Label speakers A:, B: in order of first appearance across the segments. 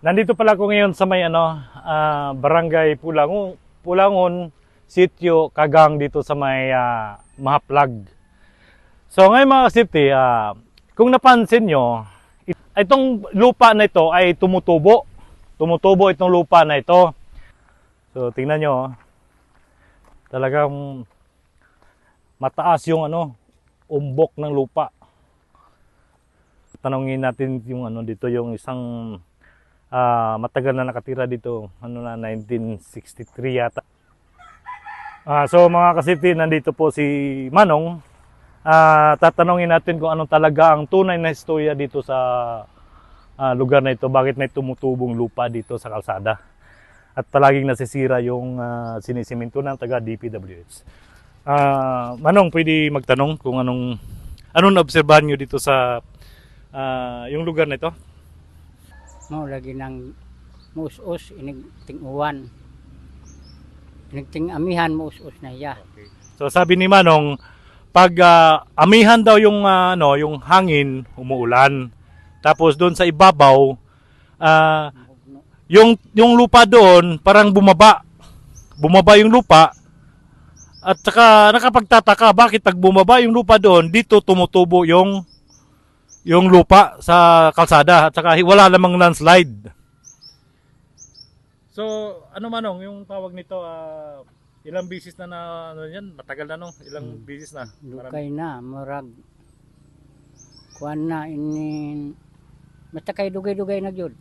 A: Nandito pala ako ngayon sa may Barangay Pulangon, Sitio Kagang dito sa may Mahaplag. So ngayon mga kasipti, kung napansin nyo, itong lupa na ito ay tumutubo. Tumutubo itong lupa na ito. So tingnan nyo, talagang mataas yung umbok ng lupa. Tanungin natin yung dito, yung isang matagal na nakatira dito, 1963 yata. So mga kasipti, nandito po si Manong. Tatanungin natin kung ano talaga ang tunay na istorya dito sa lugar na ito, bakit may tumutubong lupa dito sa kalsada at palaging nasisira yung sinisiminto ng taga DPWH. Manong, pwede magtanong kung anong naobserbahan nyo dito sa yung lugar na ito?
B: Lagi ng mus-us, inigting uwan. Inigting amihan, mus-us na iya.
A: Okay. So sabi ni Manong, pag amihan daw yung yung hangin, umuulan. Tapos doon sa ibabaw, yung lupa doon parang bumaba. Bumaba yung lupa. At saka nakapagtataka, bakit pag bumaba yung lupa doon, dito tumutubo yung lupa sa kalsada at saka wala namang landslide. So, Manong, yung tawag nito, ilang bisis na yan? Matagal na ilang bisis na?
B: Lukay na, murag. Kuan na, basta kay dugay-dugay na yun.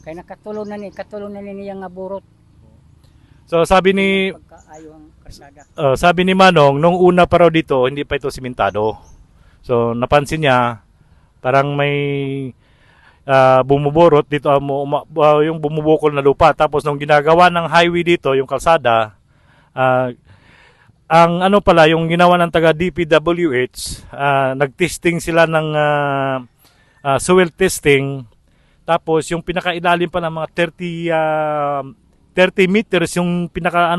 B: Kaya katulong na niya nga burot.
A: So, sabi ni Manong, nung una pa raw dito, hindi pa ito simentado. So napansin niya parang may bumuborot dito, yung bumubukol na lupa. Tapos nung ginagawa ng highway dito, yung kalsada, ang pala yung ginawa ng taga DPWH, nagtesting sila ng soil testing. Tapos yung pinakailalim pa ng mga 30 meters yung pinaka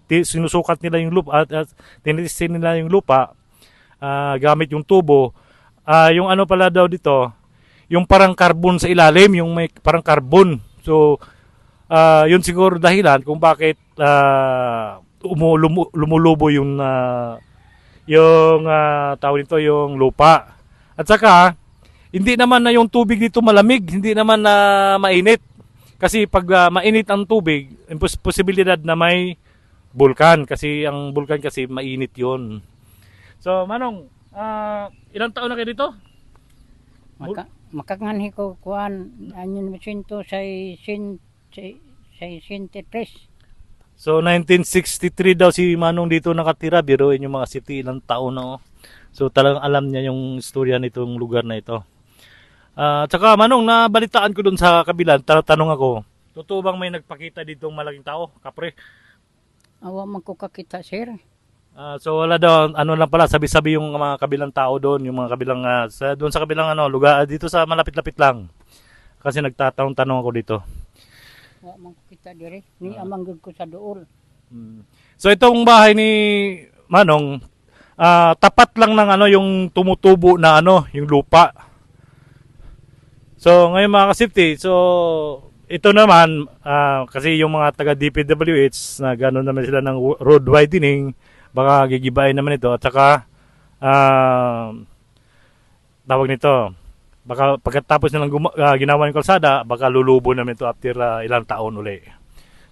A: sinusukat nila yung lupa at tinitesting nila yung lupa. Gamit yung tubo. Yung pala daw dito, yung parang carbon sa ilalim, yung may parang carbon. So, yun siguro dahilan kung bakit lumulubo yung tawag nito, yung lupa. At saka, hindi naman na yung tubig dito malamig, hindi naman na mainit. Kasi pag mainit ang tubig, posibilidad na may bulkan. Kasi ang bulkan kasi mainit yun. So, Manong, ilang taon na kayo dito?
B: Makakanhi ko kuan anyon masinto sa 63.
A: So, 1963 daw si Manong dito nakatira. Biruin yung mga city, ilang taon na. So, talagang alam niya yung istorya nitong lugar na ito. At saka, Manong, nabalitaan ko dun sa kabilang, tanong ako, totoo bang may nagpakita ditong malaking tao, kapre?
B: Awa man ko kakita, sir.
A: So wala daw, lang pala, sabi-sabi yung mga kabilang tao doon, yung mga kabilang, doon sa kabilang lugar, dito sa malapit-lapit lang. Kasi nagtatanong ako dito.
B: Wala man ko kita dire, ni amanggod ko sa dool.
A: So itong bahay ni Manong, tapat lang ng yung tumutubo na yung lupa. So ngayon mga kasipti, so ito naman, kasi yung mga taga DPWH, na gano'n naman sila ng road widening, baka gigibain naman ito. At saka tawag nito, baka pagkatapos nilang ginawa ng kalsada, baka lulubo naman ito after ilang taon uli.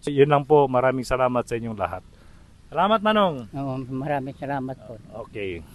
A: So yun lang po, maraming salamat sa inyong lahat. Salamat, Manong.
B: Maraming salamat po.
A: Okay.